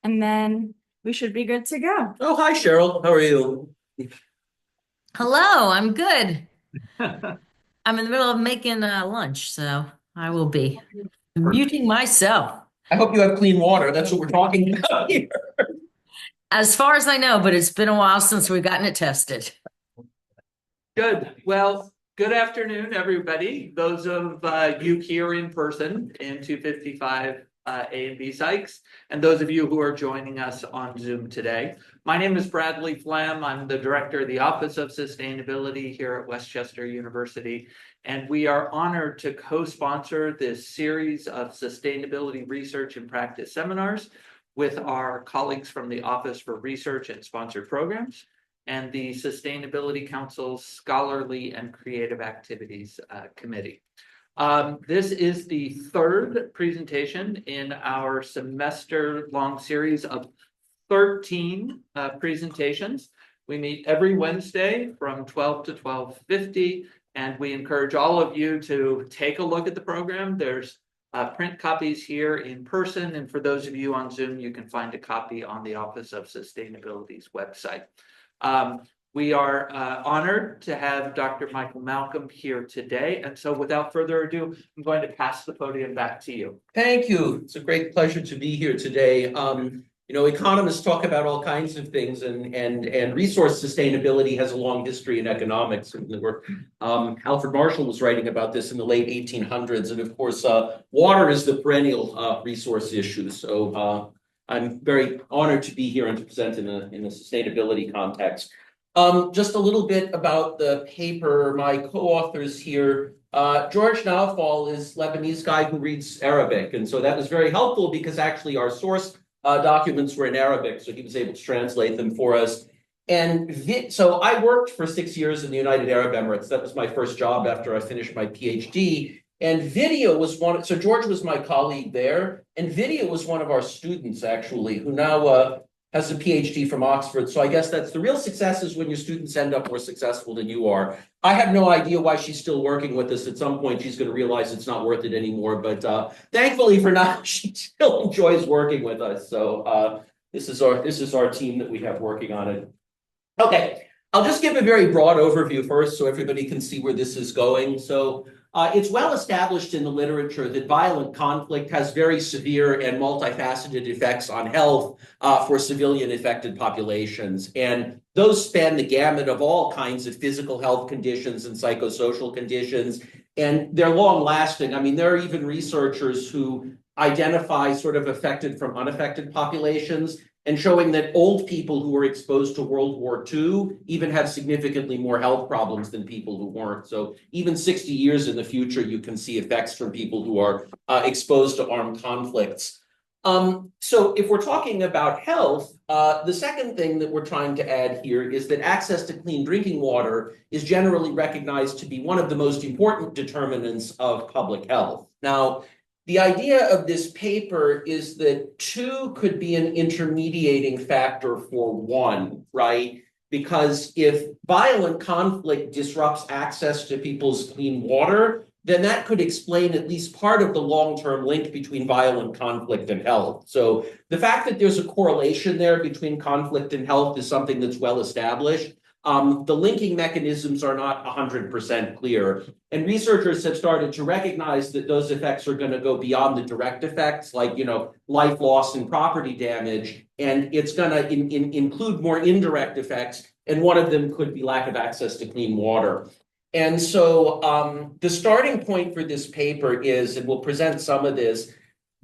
And then we should be good to go. Oh, hi, Cheryl. How are you? Hello, I'm good. I'm in the middle of making lunch, so I will be muting myself I hope you have clean water. That's what we're talking about here. as far as I know, but it's been a while since we've gotten it tested. Good. Well, good afternoon, everybody. Those of you here in person in 255 A and B Sykes, and those of you who are joining us on Zoom today. My name is Bradley Flam. I'm the director of the Office of Sustainability here at Westchester University, and we are honored to co-sponsor this series of sustainability research and practice seminars with our colleagues from the Office for Research and Sponsored Programs and the Sustainability Council's Scholarly and Creative Activities Committee. This is the third presentation in our semester-long series of 13 presentations. We meet every Wednesday from 12 to 12:50, and we encourage all of you to take a look at the program. There's print copies here in person, and for those of you on Zoom, you can find a copy on the Office of Sustainability's website. We are honored to have Dr. Michael Malcolm here today. And so without further ado, I'm going to pass the podium back to you. Thank you. It's a great pleasure to be here today. Economists talk about all kinds of things, and resource sustainability has a long history in economics. Alfred Marshall was writing about this in the late 1800s. And of course, water is the perennial resource issue. So I'm very honored to be here and to present in a sustainability context. Just a little bit about the paper. My co-authors here, George Naufal is Lebanese guy who reads Arabic. And so that was very helpful because actually our source documents were in Arabic, so he was able to translate them for us. And so I worked for 6 years in the United Arab Emirates. That was my first job after I finished my PhD. And video was so George was my colleague there, and video was one of our students, actually, who now has a PhD from Oxford. So I guess that's the real success is when your students end up more successful than you are. I have no idea why she's still working with us. At some point, she's going to realize it's not worth it anymore. But thankfully for now, she still enjoys working with us. So this is our team that we have working on it. Okay, I'll just give a very broad overview first so everybody can see where this is going. So it's well established in the literature that violent conflict has very severe and multifaceted effects on health for civilian affected populations. And those span the gamut of all kinds of physical health conditions and psychosocial conditions. And they're long lasting. I mean, there are even researchers who identify sort of affected from unaffected populations, and showing that old people who were exposed to World War II even have significantly more health problems than people who weren't. So even 60 years in the future, you can see effects from people who are exposed to armed conflicts. So if we're talking about health, the second thing that we're trying to add here is that access to clean drinking water is generally recognized to be one of the most important determinants of public health. Now, the idea of this paper is that two could be an intermediating factor for one, right? Because if violent conflict disrupts access to people's clean water, then that could explain at least part of the long-term link between violent conflict and health. So the fact that there's a correlation there between conflict and health is something that's well established. The linking mechanisms are not 100% clear. And researchers have started to recognize that those effects are going to go beyond the direct effects, like, life loss and property damage. And it's going to include more indirect effects. And one of them could be lack of access to clean water. And so the starting point for this paper is, and we'll present some of this,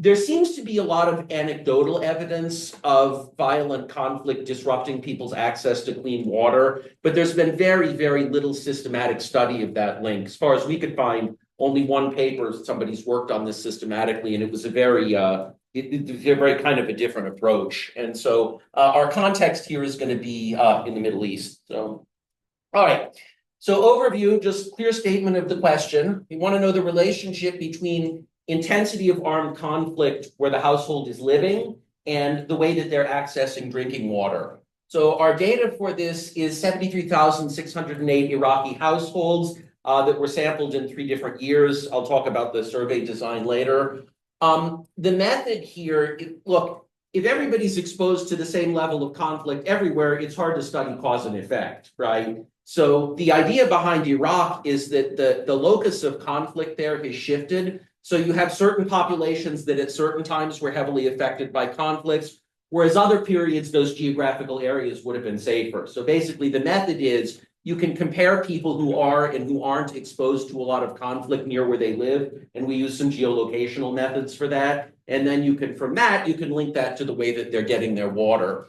there seems to be a lot of anecdotal evidence of violent conflict disrupting people's access to clean water, but there's been very, very little systematic study of that link. As far as we could find, only one paper somebody's worked on this systematically, and it was a very kind of a different approach. And so our context here is going to be in the Middle East. So, all right. So overview, just clear statement of the question. We want to know the relationship between intensity of armed conflict where the household is living and the way that they're accessing drinking water. So our data for this is 73,608 Iraqi households that were sampled in 3 different years. I'll talk about the survey design later. The method here, look, if everybody's exposed to the same level of conflict everywhere, it's hard to study cause and effect, right? So the idea behind Iraq is that the locus of conflict there has shifted. So you have certain populations that at certain times were heavily affected by conflicts, whereas other periods, those geographical areas would have been safer. So basically the method is you can compare people who are and who aren't exposed to a lot of conflict near where they live, and we use some geolocational methods for that. And then you can, from that, you can link that to the way that they're getting their water.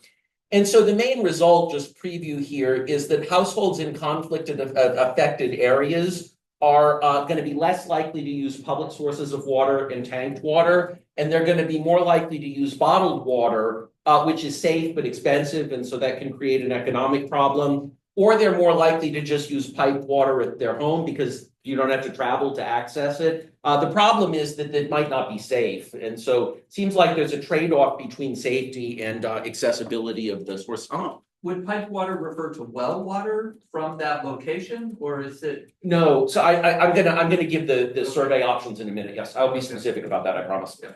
And so the main result, just preview here, is that households in conflict affected areas are going to be less likely to use public sources of water and tanked water, and they're going to be more likely to use bottled water, which is safe but expensive, and so that can create an economic problem. Or they're more likely to just use piped water at their home because you don't have to travel to access it. The problem is that it might not be safe. And so it seems like there's a trade-off between safety and accessibility of the source. Would piped water refer to well water from that location, or is it? No, so I'm gonna give the survey options in a minute. Yes, I'll be specific about that, I promise. Yeah.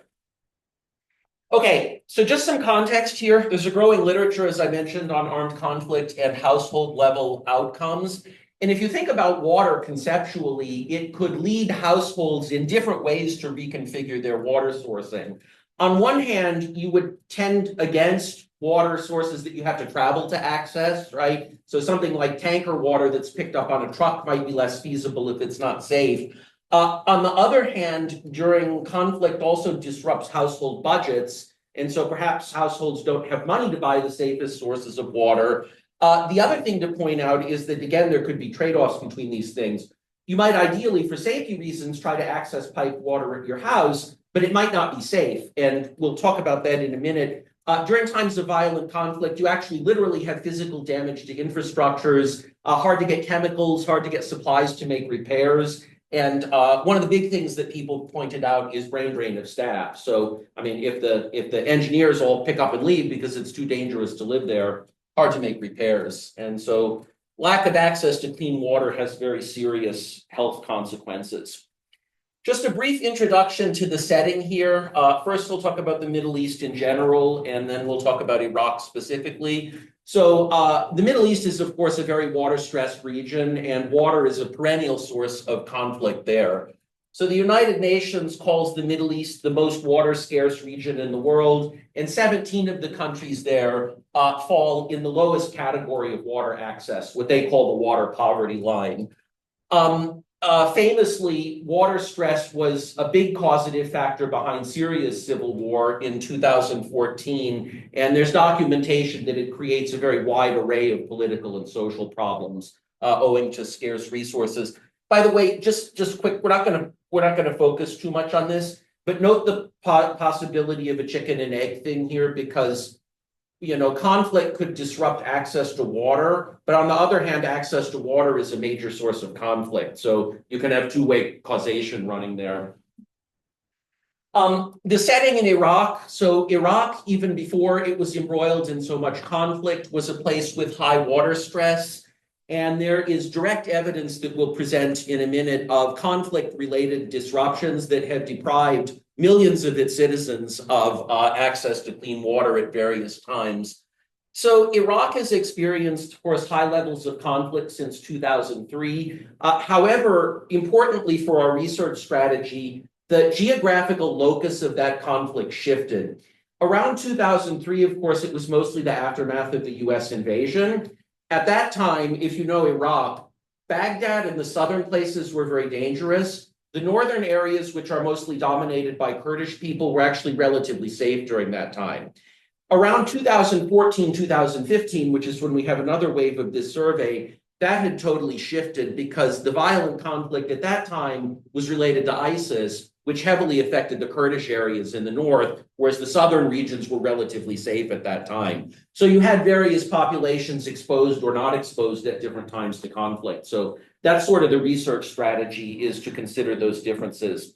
Okay, so just some context here. There's a growing literature, as I mentioned, on armed conflict and household level outcomes. And if you think about water conceptually, it could lead households in different ways to reconfigure their water sourcing. On one hand, you would tend against water sources that you have to travel to access, right? So something like tanker water that's picked up on a truck might be less feasible if it's not safe. On the other hand, during conflict also disrupts household budgets. And so perhaps households don't have money to buy the safest sources of water. The other thing to point out is that, again, there could be trade-offs between these things. You might ideally, for safety reasons, try to access piped water at your house, but it might not be safe. And we'll talk about that in a minute. During times of violent conflict, you actually literally have physical damage to infrastructures, hard to get chemicals, hard to get supplies to make repairs. And one of the big things that people pointed out is brain drain of staff. So, I mean, if the engineers all pick up and leave because it's too dangerous to live there, hard to make repairs. And so lack of access to clean water has very serious health consequences. Just a brief introduction to the setting here. First, we'll talk about the Middle East in general, and then we'll talk about Iraq specifically. So the Middle East is, of course, a very water-stressed region, and water is a perennial source of conflict there. So the United Nations calls the Middle East the most water-scarce region in the world, and 17 of the countries there fall in the lowest category of water access, what they call the water poverty line. Famously, water stress was a big causative factor behind Syria's civil war in 2014, and there's documentation that it creates a very wide array of political and social problems owing to scarce resources. By the way, just quick, we're not going to focus too much on this, but note the possibility of a chicken and egg thing here, because conflict could disrupt access to water, but on the other hand, access to water is a major source of conflict. So you can have two-way causation running there. The setting in Iraq. So Iraq, even before it was embroiled in so much conflict, was a place with high water stress. And there is direct evidence that we'll present in a minute of conflict-related disruptions that have deprived millions of its citizens of access to clean water at various times. So Iraq has experienced, of course, high levels of conflict since 2003. However, importantly for our research strategy, the geographical locus of that conflict shifted. Around 2003, of course, it was mostly the aftermath of the US invasion. At that time, if you know Iraq, Baghdad and the southern places were very dangerous. The northern areas, which are mostly dominated by Kurdish people, were actually relatively safe during that time. Around 2014, 2015, which is when we have another wave of this survey, that had totally shifted because the violent conflict at that time was related to ISIS, which heavily affected the Kurdish areas in the north, whereas the southern regions were relatively safe at that time. So you had various populations exposed or not exposed at different times to conflict. So that's sort of the research strategy, is to consider those differences.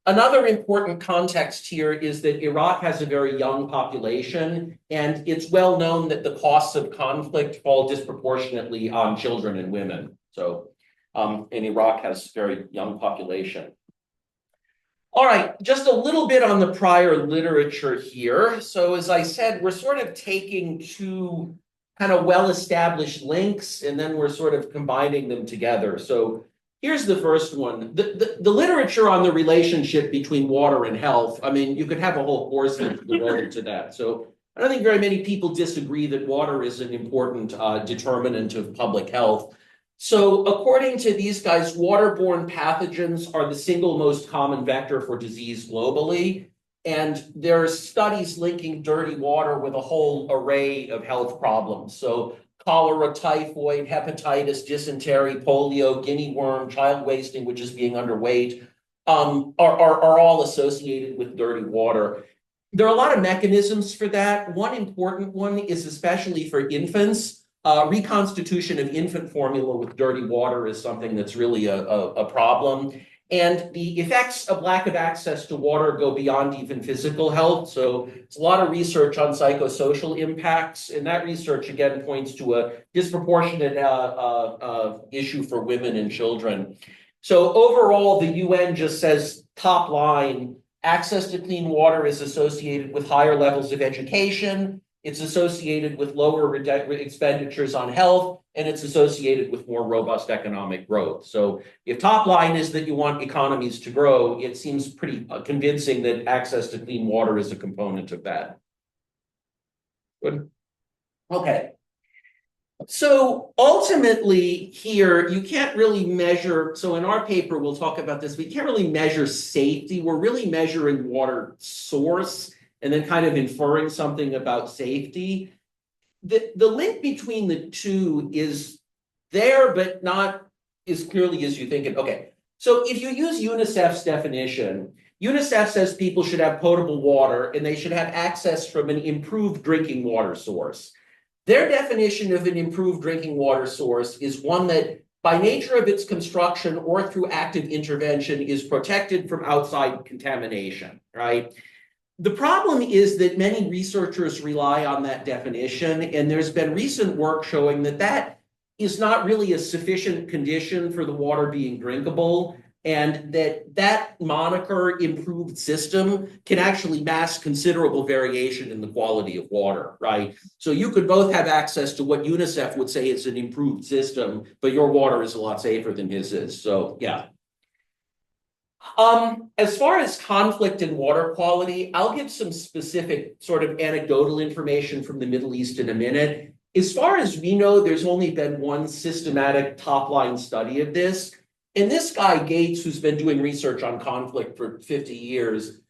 Another important context here is that Iraq has a very young population, and it's well known that the costs of conflict fall disproportionately on children and women. So and Iraq has a very young population. All right, just a little bit on the prior literature here. So as I said, we're sort of taking two kind of well-established links, and then we're sort of combining them together. So here's the first one. The literature on the relationship between water and health, I mean, you could have a whole course devoted to that. So I don't think very many people disagree that water is an important determinant of public health. So according to these guys, waterborne pathogens are the single most common vector for disease globally. And there are studies linking dirty water with a whole array of health problems. So cholera, typhoid, hepatitis, dysentery, polio, guinea worm, child wasting, which is being underweight, are all associated with dirty water. There are a lot of mechanisms for that. One important one is especially for infants. Reconstitution of infant formula with dirty water is something that's really a problem. And the effects of lack of access to water go beyond even physical health. So it's a lot of research on psychosocial impacts. And that research, again, points to a disproportionate issue for women and children. So overall, the UN just says, top line, access to clean water is associated with higher levels of education. It's associated with lower expenditures on health, and it's associated with more robust economic growth. So if top line is that you want economies to grow, it seems pretty convincing that access to clean water is a component of that. Good. Okay. So ultimately here, you can't really measure, so in our paper, we'll talk about this, we can't really measure safety. We're really measuring water source and then kind of inferring something about safety. The link between the two is there, but not as clearly as you think it. Okay, so if you use UNICEF's definition, UNICEF says people should have potable water and they should have access from an improved drinking water source. Their definition of an improved drinking water source is one that by nature of its construction or through active intervention is protected from outside contamination, right? The problem is that many researchers rely on that definition, and there's been recent work showing that that is not really a sufficient condition for the water being drinkable, and that moniker, improved system, can actually mask considerable variation in the quality of water, right? So you could both have access to what UNICEF would say is an improved system, but your water is a lot safer than his is. So yeah. As far as conflict and water quality, I'll give some specific sort of anecdotal information from the Middle East in a minute. As far as we know, there's only been one systematic top-line study of this. And this guy, Gates, who's been doing research on conflict for 50 years,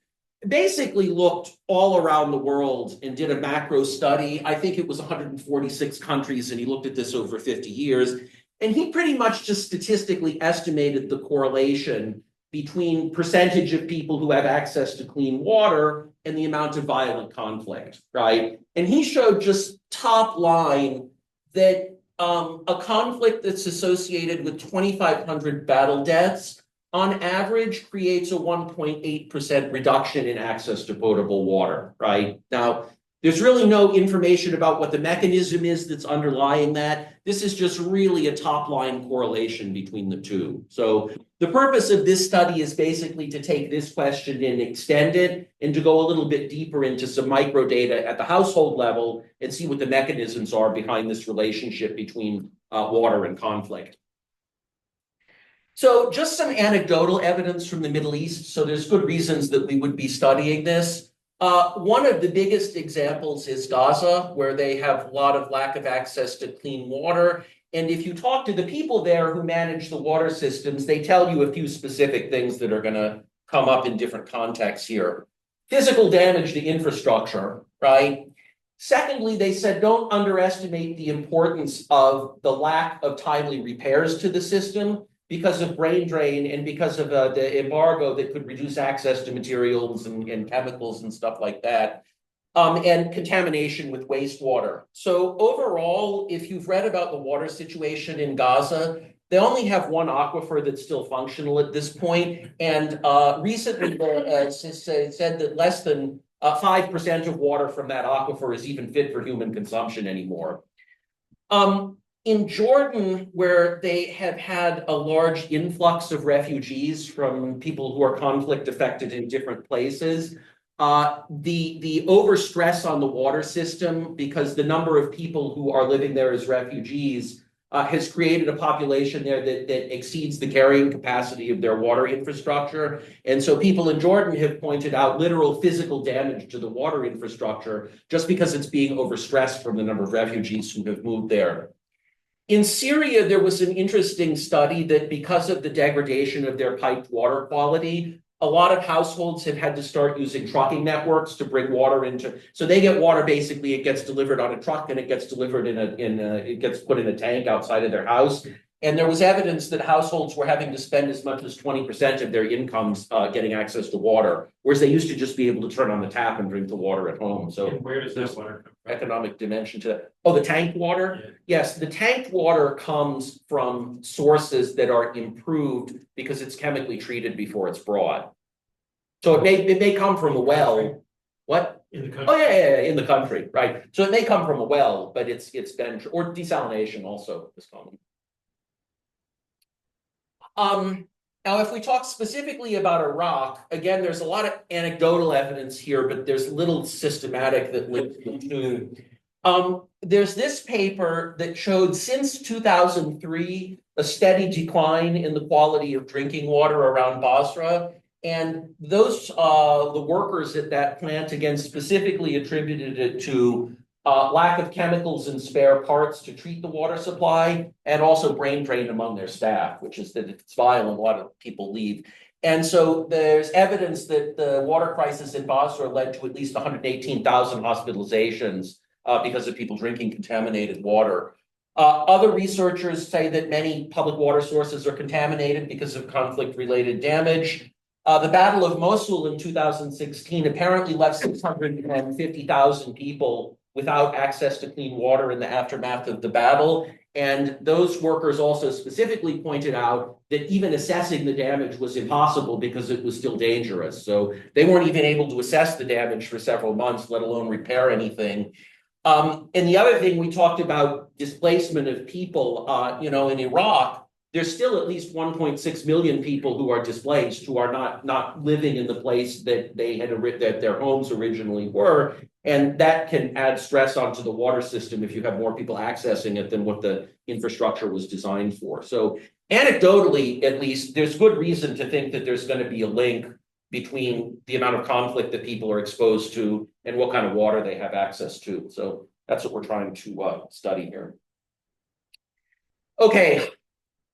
basically looked all around the world and did a macro study. I think it was 146 countries, and he looked at this over 50 years. And he pretty much just statistically estimated the correlation between percentage of people who have access to clean water and the amount of violent conflict, right? And he showed just top line that a conflict that's associated with 2,500 battle deaths on average creates a 1.8% reduction in access to potable water, right? Now, there's really no information about what the mechanism is that's underlying that. This is just really a top-line correlation between the two. So the purpose of this study is basically to take this question and extend it and to go a little bit deeper into some micro data at the household level and see what the mechanisms are behind this relationship between water and conflict. So just some anecdotal evidence from the Middle East. So there's good reasons that we would be studying this. One of the biggest examples is Gaza, where they have a lot of lack of access to clean water. And if you talk to the people there who manage the water systems, they tell you a few specific things that are going to come up in different contexts here. Physical damage to infrastructure, right? Secondly, they said don't underestimate the importance of the lack of timely repairs to the system because of brain drain and because of the embargo that could reduce access to materials and chemicals and stuff like that, and contamination with wastewater. So overall, if you've read about the water situation in Gaza, they only have one aquifer that's still functional at this point. And recently said that less than 5% of water from that aquifer is even fit for human consumption anymore. In Jordan, where they have had a large influx of refugees from people who are conflict affected in different places, the overstress on the water system, because the number of people who are living there as refugees has created a population there that exceeds the carrying capacity of their water infrastructure. And so people in Jordan have pointed out literal physical damage to the water infrastructure just because it's being overstressed from the number of refugees who have moved there. In Syria, there was an interesting study that because of the degradation of their piped water quality, a lot of households have had to start using trucking networks to bring water into. So they get water, basically, it gets delivered on a truck and it gets delivered it gets put in a tank outside of their house. And there was evidence that households were having to spend as much as 20% of their incomes getting access to water, whereas they used to just be able to turn on the tap and drink the water at home. So And where does that water come from? economic dimension to that. Oh, the tank water? Yeah. Yes, the tanked water comes from sources that are improved because it's chemically treated before it's brought. So it may come from a well. What? In the country? Oh, yeah, in the country, right? So it may come from a well, but it's been, or desalination also is common. Now, if we talk specifically about Iraq, again, there's a lot of anecdotal evidence here, but there's little systematic that links the two. There's this paper that showed since 2003 a steady decline in the quality of drinking water around Basra. And those the workers at that plant, again, specifically attributed it to lack of chemicals and spare parts to treat the water supply, and also brain drain among their staff, which is that it's violent, a lot of people leave. And so there's evidence that the water crisis in Basra led to at least 118,000 hospitalizations because of people drinking contaminated water. Other researchers say that many public water sources are contaminated because of conflict-related damage. The Battle of Mosul in 2016 apparently left 650,000 people without access to clean water in the aftermath of the battle. And those workers also specifically pointed out that even assessing the damage was impossible because it was still dangerous. So they weren't even able to assess the damage for several months, let alone repair anything. And the other thing, we talked about displacement of people, in Iraq, there's still at least 1.6 million people who are displaced, who are not living in the place that that their homes originally were. And that can add stress onto the water system if you have more people accessing it than what the infrastructure was designed for. So anecdotally, at least, there's good reason to think that there's going to be a link between the amount of conflict that people are exposed to and what kind of water they have access to. So that's what we're trying to study here. Okay.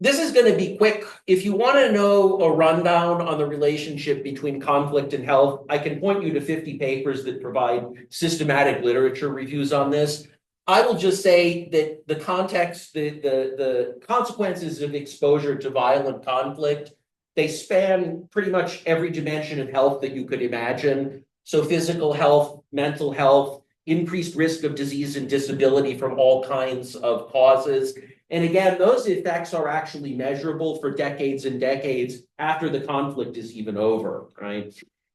This is going to be quick. If you want to know a rundown on the relationship between conflict and health, I can point you to 50 papers that provide systematic literature reviews on this. I will just say that the context, the consequences of exposure to violent conflict, they span pretty much every dimension of health that you could imagine. So physical health, mental health, increased risk of disease and disability from all kinds of causes. And again, those effects are actually measurable for decades and decades after the conflict is even over, right?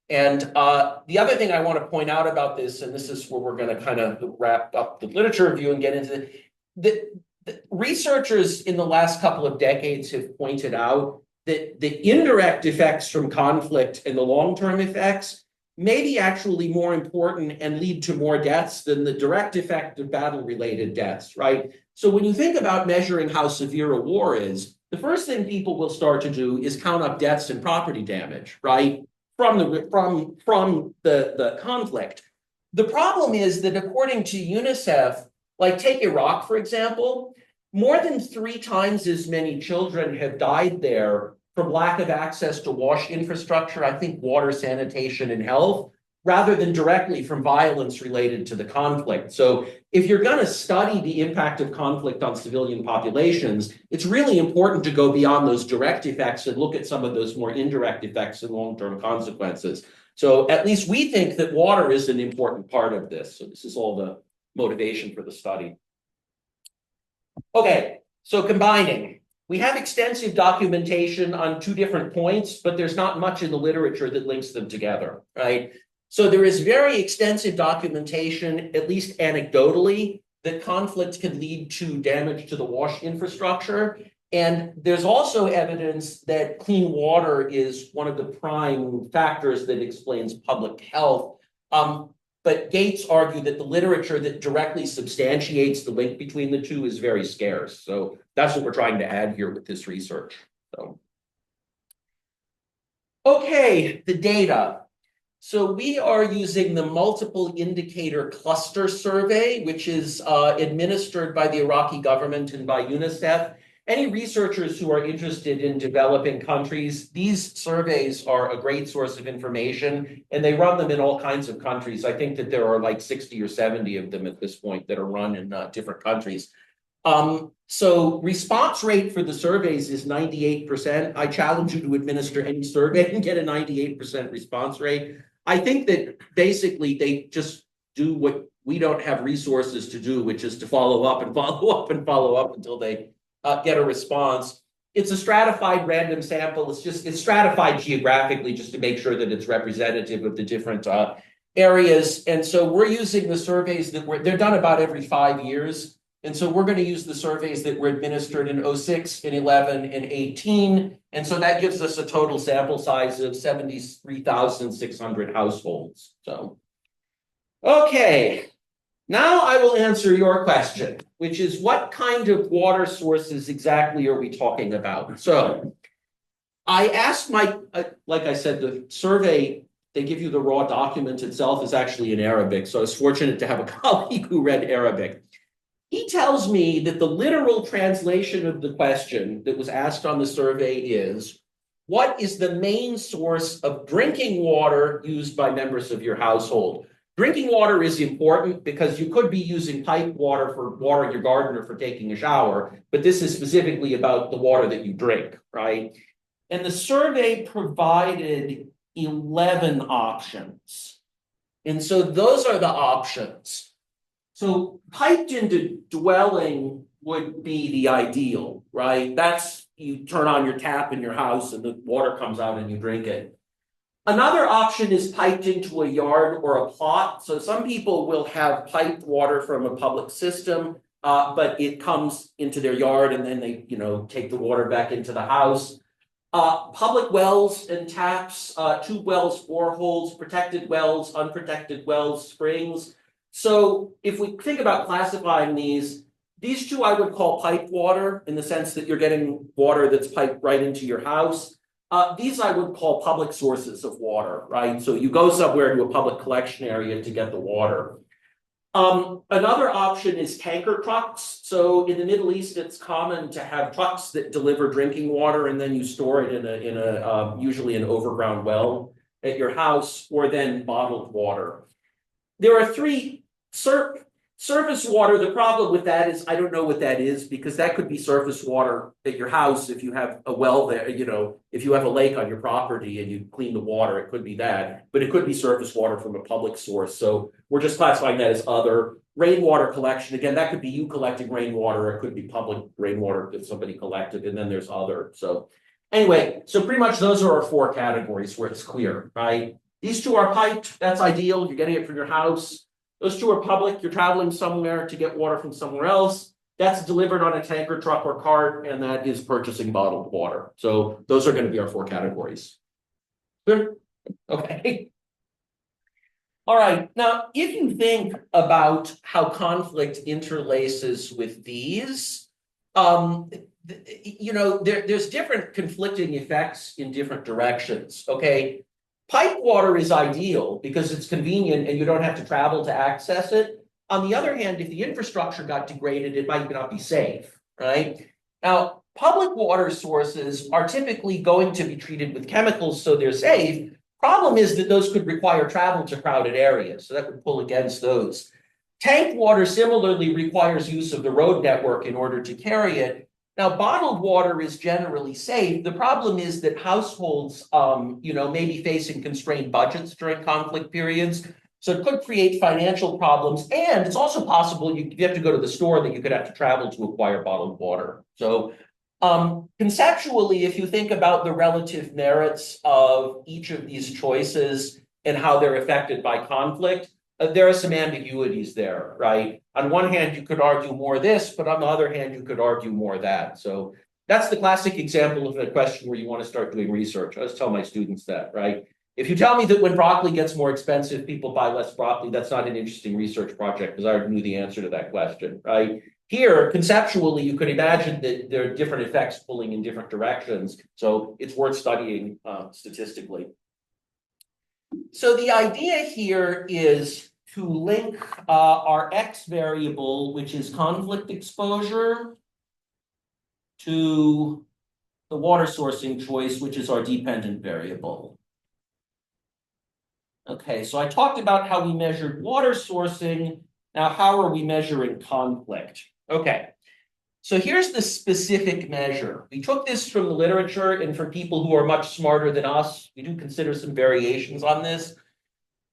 And the other thing I want to point out about this, and this is where we're going to kind of wrap up the literature review and get into the researchers in the last couple of decades have pointed out that the indirect effects from conflict and the long-term effects may be actually more important and lead to more deaths than the direct effect of battle-related deaths, right? So when you think about measuring how severe a war is, the first thing people will start to do is count up deaths and property damage, right? From the conflict. The problem is that according to UNICEF, like take Iraq, for example, more than 3 times as many children have died there from lack of access to wash infrastructure, I think water, sanitation, and health, rather than directly from violence related to the conflict. So if you're going to study the impact of conflict on civilian populations, it's really important to go beyond those direct effects and look at some of those more indirect effects and long-term consequences. So at least we think that water is an important part of this. So this is all the motivation for the study. Okay, so combining. We have extensive documentation on 2 different points, but there's not much in the literature that links them together, right? So there is very extensive documentation, at least anecdotally, that conflict can lead to damage to the wash infrastructure. And there's also evidence that clean water is one of the prime factors that explains public health. But Gates argued that the literature that directly substantiates the link between the two is very scarce. So that's what we're trying to add here with this research. So, okay, the data. So we are using the multiple indicator cluster survey, which is administered by the Iraqi government and by UNICEF. Any researchers who are interested in developing countries, these surveys are a great source of information, and they run them in all kinds of countries. I think that there are like 60 or 70 of them at this point that are run in different countries. So response rate for the surveys is 98%. I challenge you to administer any survey and get a 98% response rate. I think that basically they just do what we don't have resources to do, which is to follow up and follow up and follow up until they get a response. It's a stratified random sample. It's stratified geographically just to make sure that it's representative of the different areas. And so we're using the surveys they're done about every 5 years. And so we're going to use the surveys that were administered in 06, in 11, and 18. And so that gives us a total sample size of 73,600 households. So, okay. Now I will answer your question, which is what kind of water sources exactly are we talking about? So I asked like I said, the survey, they give you the raw document itself is actually in Arabic. So I was fortunate to have a colleague who read Arabic. He tells me that the literal translation of the question that was asked on the survey is, what is the main source of drinking water used by members of your household? Drinking water is important because you could be using piped water for watering your garden or for taking a shower, but this is specifically about the water that you drink, right? And the survey provided 11 options. And so those are the options. So piped into dwelling would be the ideal, right? That's, you turn on your tap in your house and the water comes out and you drink it. Another option is piped into a yard or a plot. So some people will have piped water from a public system, but it comes into their yard and then they, take the water back into the house. Public wells and taps, tube wells, boreholes, protected wells, unprotected wells, springs. So if we think about classifying these two I would call piped water in the sense that you're getting water that's piped right into your house. These I would call public sources of water, right? So you go somewhere to a public collection area to get the water. Another option is tanker trucks. So in the Middle East, it's common to have trucks that deliver drinking water and then you store it in a usually an overground well at your house, or then bottled water. There are three surface water. The problem with that is I don't know what that is, because that could be surface water at your house if you have a well there, if you have a lake on your property and you clean the water, it could be that, but it could be surface water from a public source. So we're just classifying that as other. Rainwater collection, again, that could be you collecting rainwater, it could be public rainwater that somebody collected, and then there's other. So anyway, so pretty much those are our 4 categories where it's clear, right? These 2 are piped, that's ideal, you're getting it from your house. Those 2 are public, you're traveling somewhere to get water from somewhere else. That's delivered on a tanker truck or cart, and that is purchasing bottled water. So those are going to be our 4 categories. Good? Okay. All right, now if you think about how conflict interlaces with these, there's different conflicting effects in different directions, okay? Piped water is ideal because it's convenient and you don't have to travel to access it. On the other hand, if the infrastructure got degraded, it might not be safe, right? Now, public water sources are typically going to be treated with chemicals so they're safe. Problem is that those could require travel to crowded areas, so that would pull against those. Tanked water similarly requires use of the road network in order to carry it. Now, bottled water is generally safe. The problem is that households, may be facing constrained budgets during conflict periods. So it could create financial problems. And it's also possible you have to go to the store that you could have to travel to acquire bottled water. So conceptually, if you think about the relative merits of each of these choices and how they're affected by conflict, there are some ambiguities there, right? On one hand, you could argue more this, but on the other hand, you could argue more that. So that's the classic example of a question where you want to start doing research. I always tell my students that, right? If you tell me that when broccoli gets more expensive, people buy less broccoli, that's not an interesting research project because I already knew the answer to that question, right? Here, conceptually, you could imagine that there are different effects pulling in different directions. So it's worth studying statistically. So the idea here is to link our X variable, which is conflict exposure, to the water sourcing choice, which is our dependent variable. Okay, so I talked about how we measured water sourcing. Now, how are we measuring conflict? Okay, so here's the specific measure. We took this from the literature and from people who are much smarter than us. We do consider some variations on this.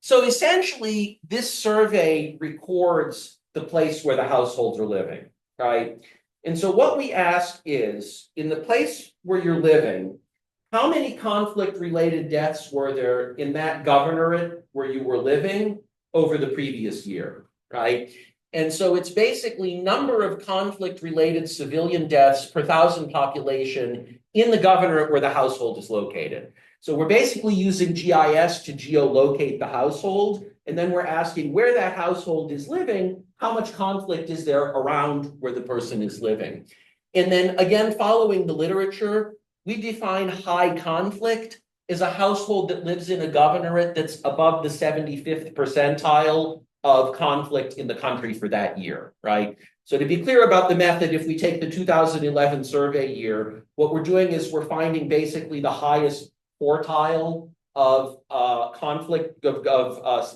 So essentially, this survey records the place where the households are living, right? And so what we ask is, in the place where you're living, how many conflict-related deaths were there in that governorate where you were living over the previous year, right? And so it's basically number of conflict-related civilian deaths per thousand population in the governorate where the household is located. So we're basically using GIS to geolocate the household, and then we're asking where that household is living, how much conflict is there around where the person is living. And then again, following the literature, we define high conflict as a household that lives in a governorate that's above the 75th percentile of conflict in the country for that year, right? So to be clear about the method, if we take the 2011 survey year, what we're doing is we're finding basically the highest quartile of conflict of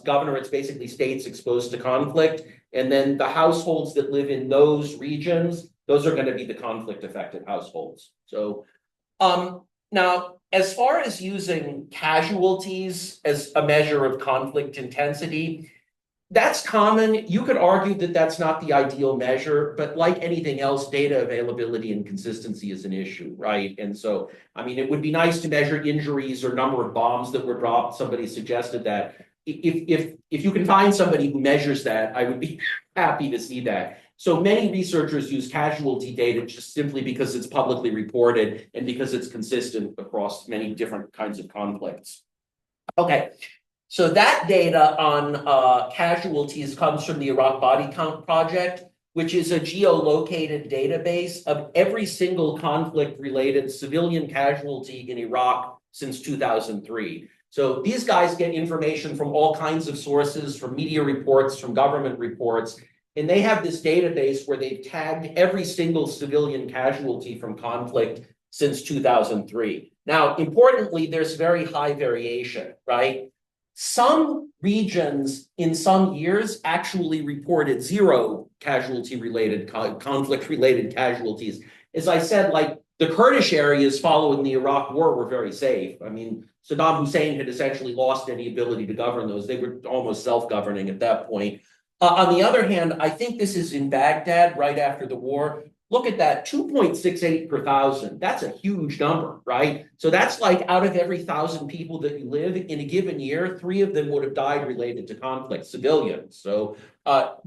governorates, basically states exposed to conflict. And then the households that live in those regions, those are going to be the conflict affected households. So now, as far as using casualties as a measure of conflict intensity, that's common. You could argue that that's not the ideal measure, but like anything else, data availability and consistency is an issue, right? And so, I mean, it would be nice to measure injuries or number of bombs that were dropped. Somebody suggested that. If you can find somebody who measures that, I would be happy to see that. So many researchers use casualty data just simply because it's publicly reported and because it's consistent across many different kinds of conflicts. Okay. So that data on casualties comes from the Iraq Body Count Project, which is a geolocated database of every single conflict-related civilian casualty in Iraq since 2003. So these guys get information from all kinds of sources, from media reports, from government reports, and they have this database where they've tagged every single civilian casualty from conflict since 2003. Now, importantly, there's very high variation, right? Some regions in some years actually reported zero casualty-related, conflict-related casualties. As I said, like the Kurdish areas following the Iraq War were very safe. I mean, Saddam Hussein had essentially lost any ability to govern those. They were almost self-governing at that point. On the other hand, I think this is in Baghdad right after the war. Look at that, 2.68 per thousand. That's a huge number, right? So that's like out of every 1,000 people that you live in a given year, 3 of them would have died related to conflict, civilians. So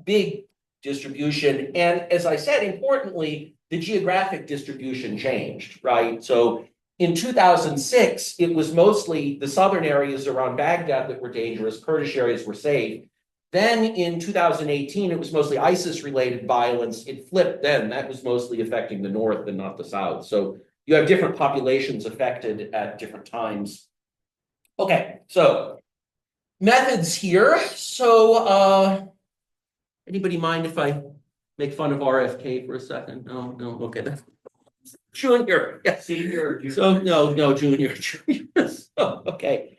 big distribution. And as I said, importantly, the geographic distribution changed, right? So in 2006, it was mostly the southern areas around Baghdad that were dangerous. Kurdish areas were safe. Then in 2018, it was mostly ISIS-related violence. It flipped then. That was mostly affecting the north and not the south. So you have different populations affected at different times. Okay, so methods here. So anybody mind if I make fun of RFK for a second? No, okay. That's Junior, yes. Senior. So no, junior. So, okay.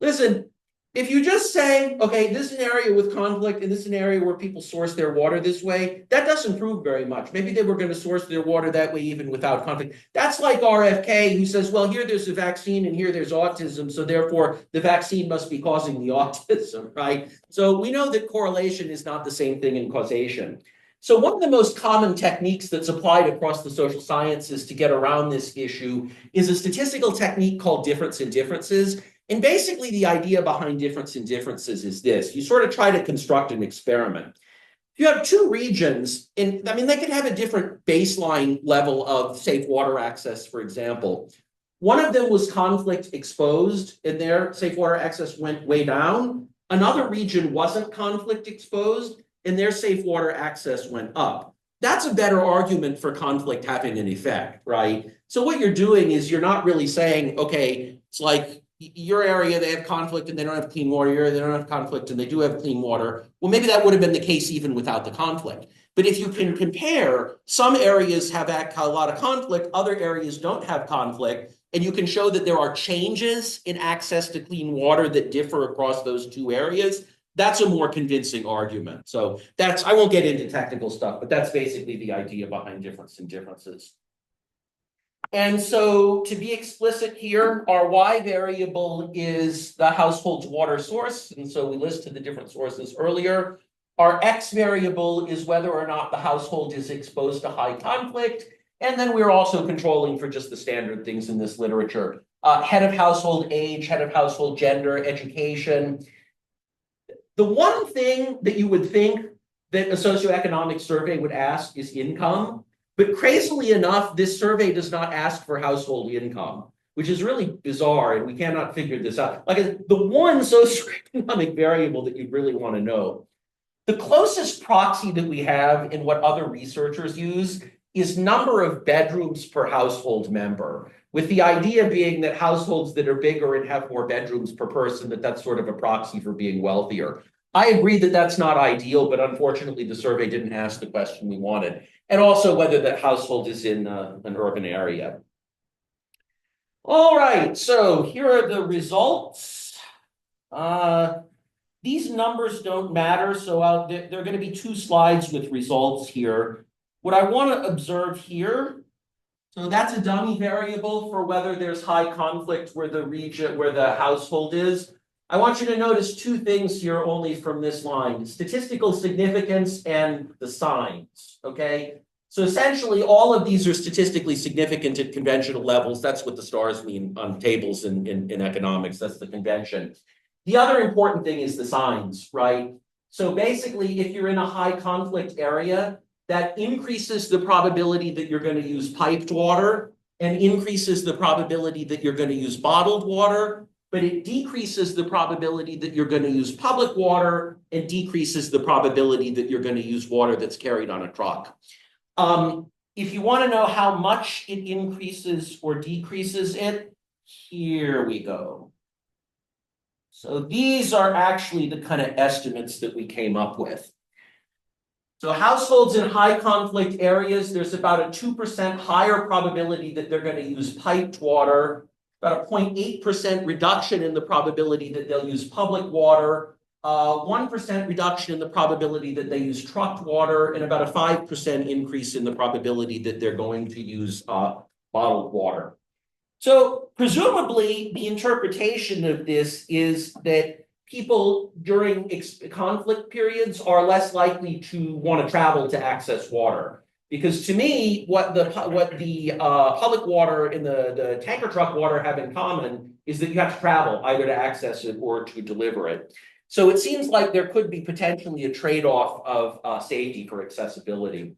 Listen. If you just say, okay, this is an area with conflict and this is an area where people source their water this way, that doesn't prove very much. Maybe they were going to source their water that way even without conflict. That's like RFK who says, well, here there's a vaccine and here there's autism, so therefore the vaccine must be causing the autism, right? So we know that correlation is not the same thing in causation. So one of the most common techniques that's applied across the social sciences to get around this issue is a statistical technique called difference in differences. And basically the idea behind difference in differences is this. You sort of try to construct an experiment. If you have two regions, and I mean, they could have a different baseline level of safe water access, for example. One of them was conflict exposed and their safe water access went way down. Another region wasn't conflict exposed and their safe water access went up. That's a better argument for conflict having an effect, right? So what you're doing is you're not really saying, okay, it's like your area, they have conflict and they don't have clean water. Your area, they don't have conflict and they do have clean water. Well, maybe that would have been the case even without the conflict. But if you can compare, some areas have a lot of conflict, other areas don't have conflict, and you can show that there are changes in access to clean water that differ across those two areas, that's a more convincing argument. So that's, I won't get into technical stuff, but that's basically the idea behind difference in differences. And so to be explicit here, our Y variable is the household's water source. And so we listed the different sources earlier. Our X variable is whether or not the household is exposed to high conflict. And then we're also controlling for just the standard things in this literature. Head of household age, head of household gender, education. The one thing that you would think that a socioeconomic survey would ask is income. But crazily enough, this survey does not ask for household income, which is really bizarre, and we cannot figure this out. Like the one socioeconomic variable that you really want to know. The closest proxy that we have in what other researchers use is number of bedrooms per household member, with the idea being that households that are bigger and have more bedrooms per person, that's sort of a proxy for being wealthier. I agree that that's not ideal, but unfortunately the survey didn't ask the question we wanted. And also whether that household is in an urban area. All right, so here are the results. These numbers don't matter, so there are going to be two slides with results here. What I want to observe here, so that's a dummy variable for whether there's high conflict where the region, where the household is. I want you to notice two things here only from this line: statistical significance and the signs, okay? So essentially, all of these are statistically significant at conventional levels. That's what the stars mean on tables in economics. That's the convention. The other important thing is the signs, right? So basically, if you're in a high conflict area, that increases the probability that you're going to use piped water and increases the probability that you're going to use bottled water, but it decreases the probability that you're going to use public water and decreases the probability that you're going to use water that's carried on a truck. If you want to know how much it increases or decreases it, here we go. So these are actually the kind of estimates that we came up with. So households in high conflict areas, there's about a 2% higher probability that they're going to use piped water, about a 0.8% reduction in the probability that they'll use public water, 1% reduction in the probability that they use trucked water, and about a 5% increase in the probability that they're going to use bottled water. So presumably the interpretation of this is that people during conflict periods are less likely to want to travel to access water. Because to me, what the public water and the tanker truck water have in common is that you have to travel either to access it or to deliver it. So it seems like there could be potentially a trade-off of safety for accessibility.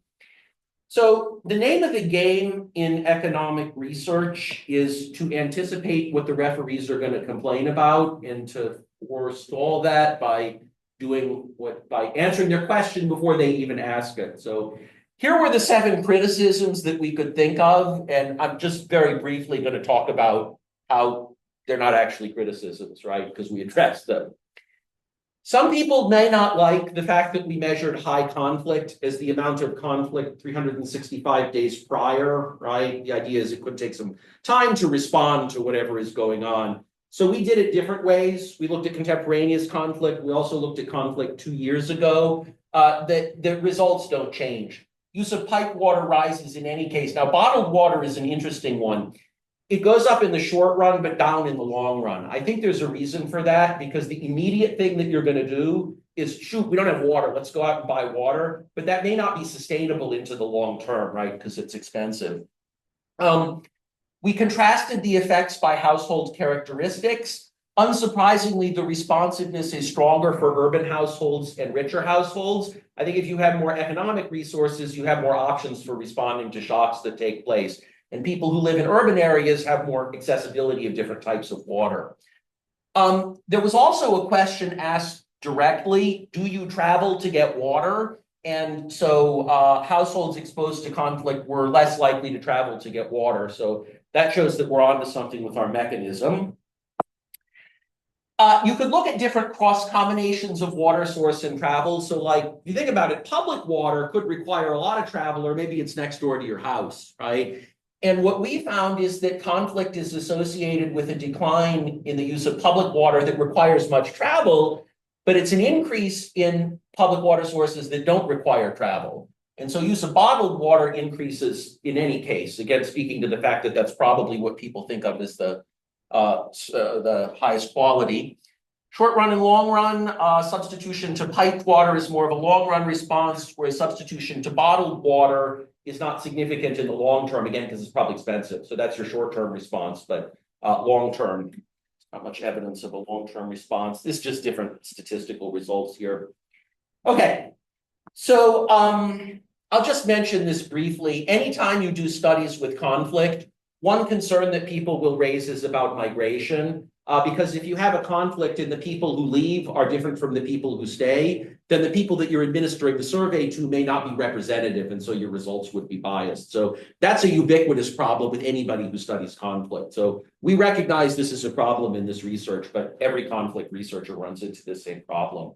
So the name of the game in economic research is to anticipate what the referees are going to complain about and to forestall that by answering their question before they even ask it. So here were the 7 criticisms that we could think of, and I'm just very briefly going to talk about how they're not actually criticisms, right? Because we addressed them. Some people may not like the fact that we measured high conflict as the amount of conflict 365 days prior, right? The idea is it could take some time to respond to whatever is going on. So we did it different ways. We looked at contemporaneous conflict. We also looked at conflict 2 years ago. The results don't change. Use of piped water rises in any case. Now, bottled water is an interesting one. It goes up in the short run, but down in the long run. I think there's a reason for that, because the immediate thing that you're going to do is, shoot, we don't have water, let's go out and buy water. But that may not be sustainable into the long term, right? Because it's expensive. We contrasted the effects by household characteristics. Unsurprisingly, the responsiveness is stronger for urban households and richer households. I think if you have more economic resources, you have more options for responding to shocks that take place. And people who live in urban areas have more accessibility of different types of water. There was also a question asked directly, do you travel to get water? And so households exposed to conflict were less likely to travel to get water. So that shows that we're onto something with our mechanism. You could look at different cross combinations of water source and travel. So like, if you think about it, public water could require a lot of travel, or maybe it's next door to your house, right? And what we found is that conflict is associated with a decline in the use of public water that requires much travel, but it's an increase in public water sources that don't require travel. And so use of bottled water increases in any case, again, speaking to the fact that that's probably what people think of as the highest quality. Short run and long run, substitution to piped water is more of a long run response, whereas substitution to bottled water is not significant in the long term, again, because it's probably expensive. So that's your short term response, but long term, not much evidence of a long term response. This is just different statistical results here. Okay, so I'll just mention this briefly. Anytime you do studies with conflict, one concern that people will raise is about migration, because if you have a conflict and the people who leave are different from the people who stay, then the people that you're administering the survey to may not be representative, and so your results would be biased. So that's a ubiquitous problem with anybody who studies conflict. So we recognize this is a problem in this research, but every conflict researcher runs into the same problem.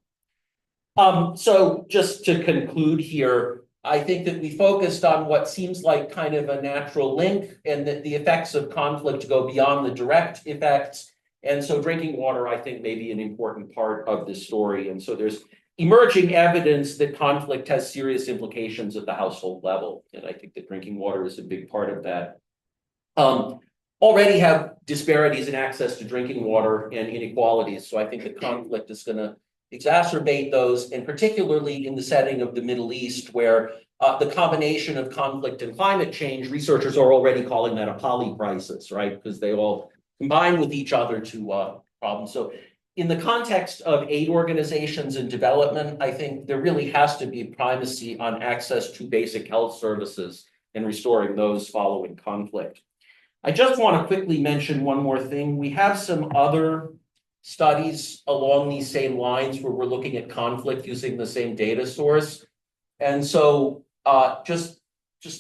So just to conclude here, I think that we focused on what seems like kind of a natural link, and that the effects of conflict go beyond the direct effects. And so drinking water, I think, may be an important part of this story. And so there's emerging evidence that conflict has serious implications at the household level. And I think that drinking water is a big part of that. Already have disparities in access to drinking water and inequalities. So I think that conflict is going to exacerbate those, and particularly in the setting of the Middle East, where the combination of conflict and climate change, researchers are already calling that a polycrisis, right? Because they all combine with each other to problems. So in the context of aid organizations and development, I think there really has to be primacy on access to basic health services and restoring those following conflict. I just want to quickly mention one more thing. We have some other studies along these same lines where we're looking at conflict using the same data source. And so just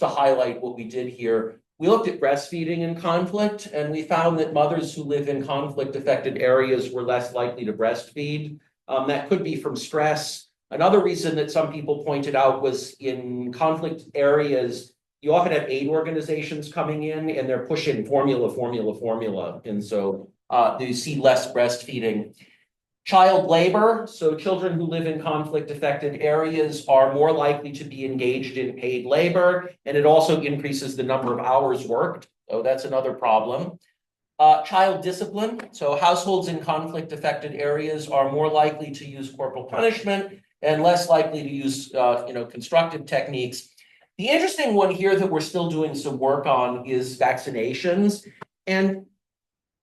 to highlight what we did here, we looked at breastfeeding in conflict, and we found that mothers who live in conflict affected areas were less likely to breastfeed. That could be from stress. Another reason that some people pointed out was in conflict areas, you often have aid organizations coming in and they're pushing formula. And so you see less breastfeeding. Child labor, so children who live in conflict-affected areas are more likely to be engaged in paid labor, and it also increases the number of hours worked. So that's another problem. Child discipline, so households in conflict-affected areas are more likely to use corporal punishment and less likely to use constructive techniques. The interesting one here that we're still doing some work on is vaccinations. And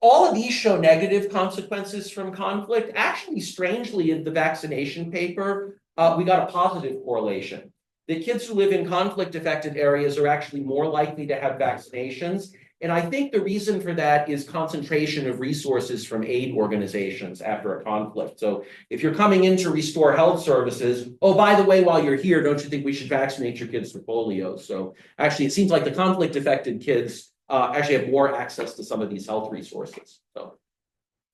all of these show negative consequences from conflict. Actually, strangely, in the vaccination paper, we got a positive correlation. The kids who live in conflict-affected areas are actually more likely to have vaccinations. And I think the reason for that is concentration of resources from aid organizations after a conflict. So if you're coming in to restore health services, oh, by the way, while you're here, don't you think we should vaccinate your kids for polio? So actually, it seems like the conflict-affected kids actually have more access to some of these health resources. So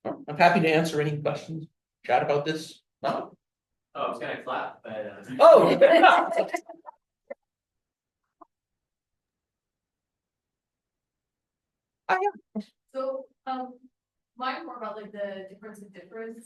I'm happy to answer any questions, chat about this. No? Oh, it's kind of flat, but Oh. So, mine more about like the difference in difference.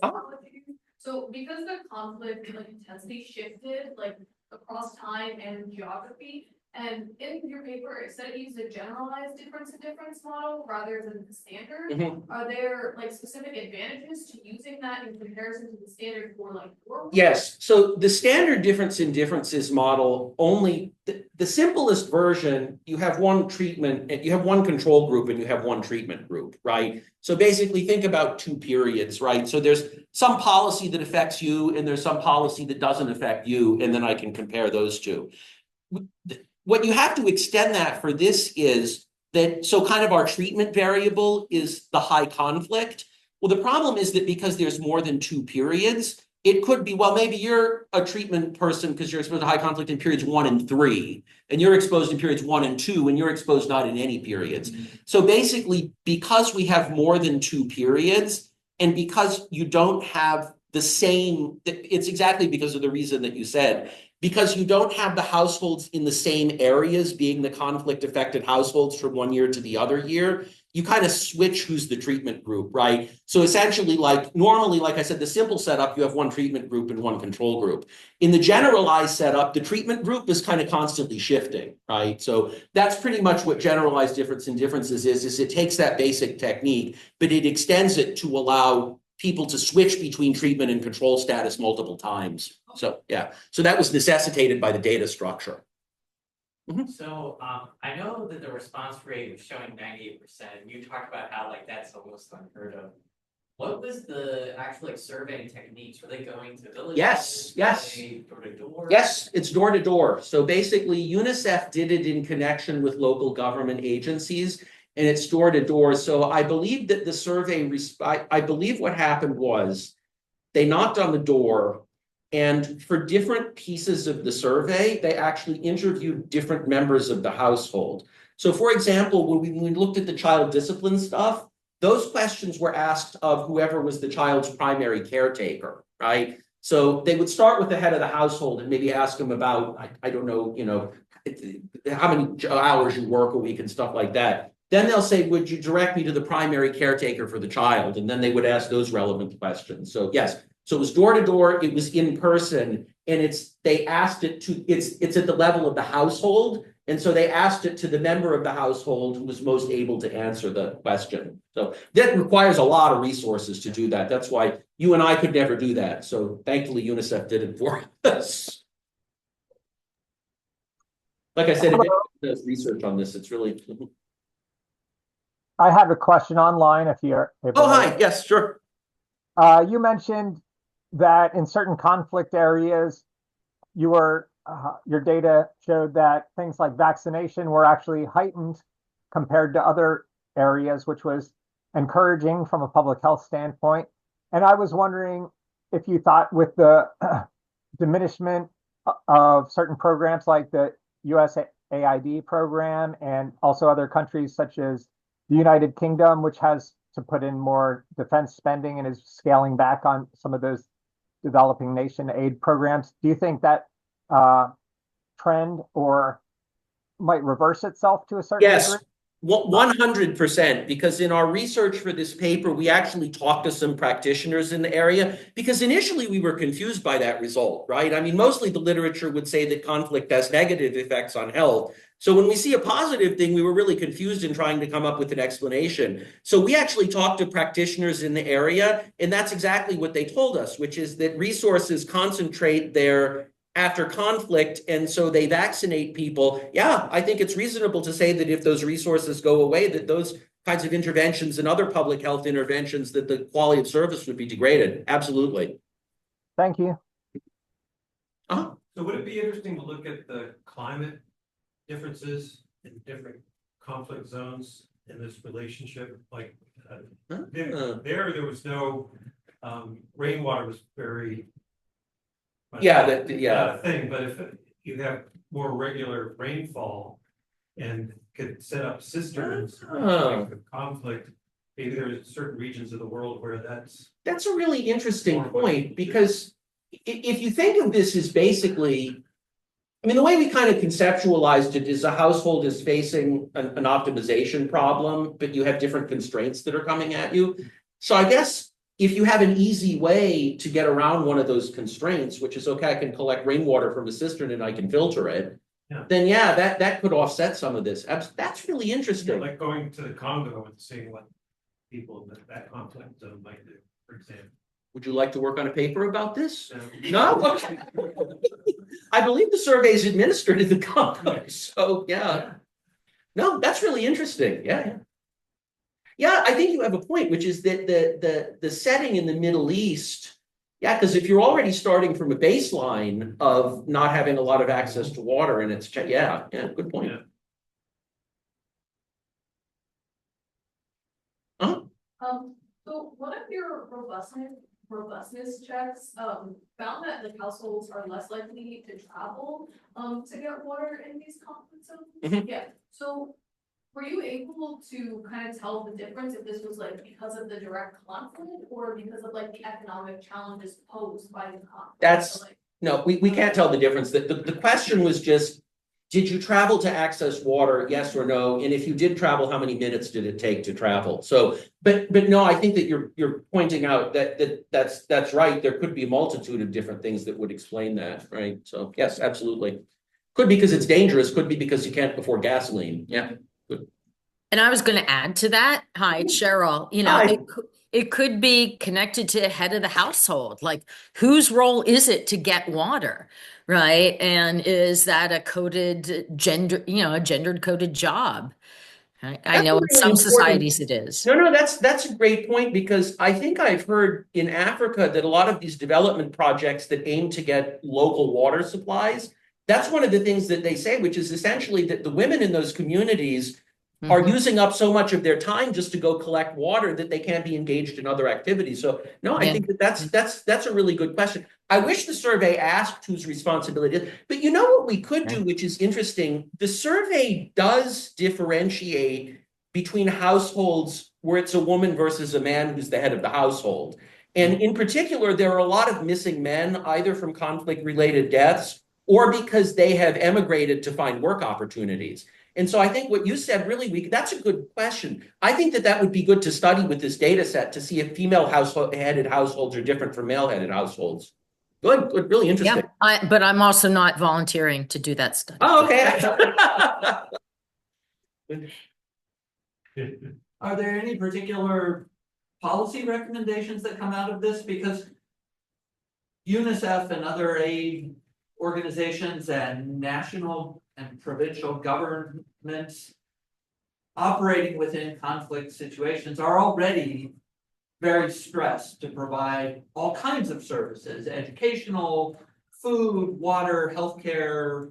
So because the conflict like intensity shifted like across time and geography, And in your paper, it said it used a generalized difference in difference model rather than the standard. Mhm. Are there like specific advantages to using that in comparison to the standard for like your? Yes, so the standard difference in differences model only, the simplest version, you have one treatment, and you have one control group and you have one treatment group, right? So basically think about two periods, right? So there's some policy that affects you and there's some policy that doesn't affect you, and then I can compare those two. What you have to extend that for this is that, so kind of our treatment variable is the high conflict. Well, the problem is that because there's more than two periods, it could be, well, maybe you're a treatment person because you're exposed to high conflict in periods 1 and 3, and you're exposed in periods 1 and 2, and you're exposed not in any periods. So basically, because we have more than two periods, and because you don't have the same, it's exactly because of the reason that you said, because you don't have the households in the same areas being the conflict affected households from one year to the other year, you kind of switch who's the treatment group, right? So essentially, like normally, like I said, the simple setup, you have one treatment group and one control group. In the generalized setup, the treatment group is kind of constantly shifting, right? So that's pretty much what generalized difference in differences is it takes that basic technique, but it extends it to allow people to switch between treatment and control status multiple times. So yeah, so that was necessitated by the data structure. So I know that the response rate was showing 98%. You talked about how like that's almost unheard of. What was the actual like surveying techniques? Were they going to villages? Yes, yes. Were they door to door? Yes, it's door to door. So basically UNICEF did it in connection with local government agencies, and it's door to door. So I believe that the survey, I believe what happened was they knocked on the door, and for different pieces of the survey, they actually interviewed different members of the household. So for example, when we looked at the child discipline stuff, those questions were asked of whoever was the child's primary caretaker, right? So they would start with the head of the household and maybe ask them about, I don't know, how many hours you work a week and stuff like that. Then they'll say, would you direct me to the primary caretaker for the child? And then they would ask those relevant questions. So yes, so it was door to door, it was in person, and they asked it to, it's at the level of the household. And so they asked it to the member of the household who was most able to answer the question. So that requires a lot of resources to do that. That's why you and I could never do that. So thankfully UNICEF did it for us. Like I said, if anyone does research on this, it's really. I have a question online if you're able Oh, hi, yes, sure. You mentioned that in certain conflict areas, your data showed that things like vaccination were actually heightened compared to other areas, which was encouraging from a public health standpoint. And I was wondering if you thought with the diminishment of certain programs like the USAID program and also other countries such as the United Kingdom, which has to put in more defense spending and is scaling back on some of those developing nation aid programs. Do you think that trend or might reverse itself to a certain Yes, degree? 100%, because in our research for this paper, we actually talked to some practitioners in the area, because initially we were confused by that result, right? I mean, mostly the literature would say that conflict has negative effects on health. So when we see a positive thing, we were really confused in trying to come up with an explanation. So we actually talked to practitioners in the area, and that's exactly what they told us, which is that resources concentrate there after conflict, and so they vaccinate people. Yeah, I think it's reasonable to say that if those resources go away, that those kinds of interventions and other public health interventions, that the quality of service would be degraded. Absolutely. Thank you. Uh-huh. So would it be interesting to look at the climate differences in different conflict zones in this relationship? Like there was no rainwater was very much Yeah, not yeah. a thing, but if you have more regular rainfall and could set up cisterns like conflict, maybe there's certain regions of the world where That's a really interesting point, because if you think of this as basically, I mean, the way we kind of conceptualized it is a household is facing an optimization problem, but you have different constraints that are coming at you. So I guess if you have an easy way to get around one of those constraints, which is, okay, I can collect rainwater from a cistern and I can filter it, then yeah, that could offset some of this. That's really interesting. Like going to the Congo and seeing what people in that conflict zone might do, for example. Would you like to work on a paper about this? So- No? Okay. I believe the survey is administered in the Congo, so yeah. No, that's really interesting. Yeah. Yeah, I think you have a point, which is that the setting in the Middle East, yeah, because if you're already starting from a baseline of not having a lot of access to water and it's, yeah, good point. Yeah. So one of your robustness checks, found that the households are less likely to travel, to get water in these conflict zones. Mhm. Yeah, so were you able to kind of tell the difference if this was like because of the direct conflict or because of like the economic challenges posed by the conflict? That's- So, like, No, we can't tell the difference. The question was just, did you travel to access water, yes or no? And if you did travel, how many minutes did it take to travel? So, but no, I think that you're pointing out that's right. There could be a multitude of different things that would explain that, right? So yes, absolutely. Could be because it's dangerous, could be because you can't afford gasoline. Yeah. And I was going to add to that. Hi, it's Cheryl. Hi. It could be connected to the head of the household. Like, whose role is it to get water, right? And is that a gendered coded job? I That's know a in really some important- societies it is. No, that's a great point because I think I've heard in Africa that a lot of these development projects that aim to get local water supplies, that's one of the things that they say, which is essentially that the women in those communities are Mhm. using up so much of their time just to go collect water that they can't be engaged in other activities. So no, I Yeah. think that's a really good question. I wish the survey asked whose responsibility it is, but you know what we could do, which is interesting. The survey does differentiate between households where it's a woman versus a man who's the head of the household. And in particular, there are a lot of missing men, either from conflict-related deaths or because they have emigrated to find work opportunities. And so I think what you said really, that's a good question. I think that would be good to study with this data set to see if female-headed households are different from male-headed households. Good, really interesting. Yeah, but I'm also not volunteering to do that study. Oh, okay. Are there any particular policy recommendations that come out of this? Because UNICEF and other aid organizations and national and provincial governments operating within conflict situations are already very stressed to provide all kinds of services, educational, food, water, healthcare.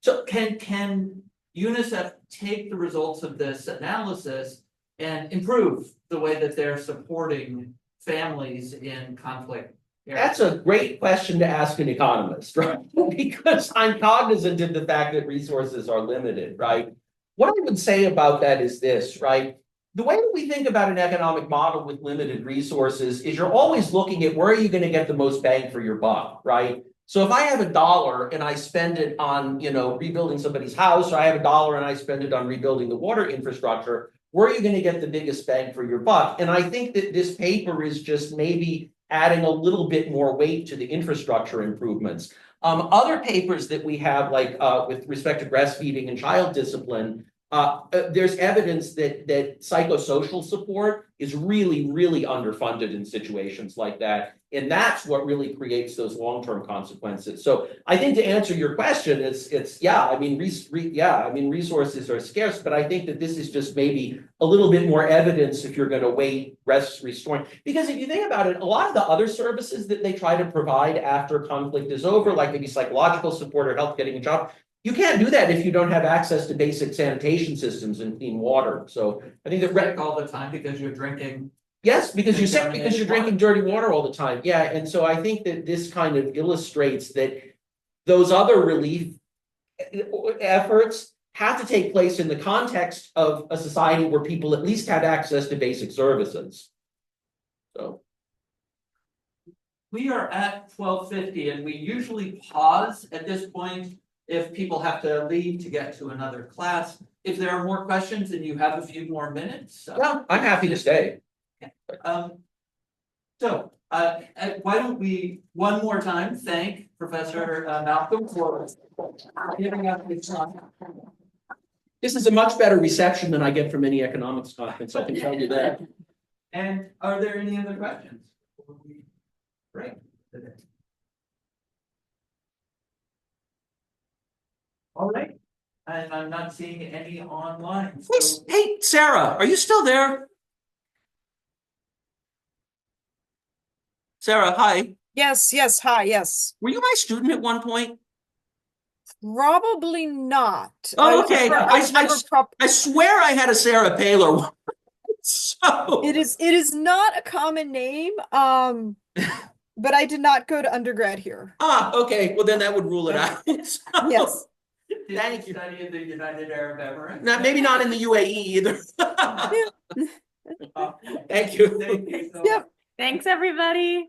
So can UNICEF take the results of this analysis and improve the way that they're supporting families in conflict areas? That's a great question to ask an economist, right? Because I'm cognizant of the fact that resources are limited, right? What I would say about that is this, right? The way that we think about an economic model with limited resources is you're always looking at where are you going to get the most bang for your buck, right? So if I have $1 and I spend it on, rebuilding somebody's house, or I have $1 and I spend it on rebuilding the water infrastructure, where are you going to get the biggest bang for your buck? And I think that this paper is just maybe adding a little bit more weight to the infrastructure improvements. Other papers that we have, like with respect to breastfeeding and child discipline, there's evidence that psychosocial support is really, really underfunded in situations like that. And that's what really creates those long-term consequences. So I think to answer your question, resources are scarce, but I think that this is just maybe a little bit more evidence if you're going to wait restoring. Because if you think about it, a lot of the other services that they try to provide after conflict is over, like maybe psychological support or help getting a job, you can't do that if you don't have access to basic sanitation systems and clean water. So I think that all the time because you're drinking. yes, because you're sick, because you're drinking dirty water all the time. Yeah, and so I think that this kind of illustrates that those other relief efforts have to take place in the context of a society where people at least have access to basic services. So We are at 12:50 and we usually pause at this point if people have to leave to get to another class. If there are more questions and you have a few more minutes. yeah, I'm happy to stay. So And why don't we, one more time, thank Professor Malcolm for giving us this time. This is a much better reception than I get from any economics conference, I can tell you that. And are there any other questions? Great. All right, and I'm not seeing any online, so. Hey, Sarah, are you still there? Sarah, hi. Yes, yes, hi, yes. Were you my student at one point? Probably not. Oh, okay. I've never I swear I had a Sarah Paler one. So. it is not a common name, but I did not go to undergrad here. Ah, okay. Well, then that would rule it out. So, Yes. Did Thank you you. study in the United Arab Emirates? maybe not in the UAE either. Thank you. Thank you so Yep. much. Thanks, everybody.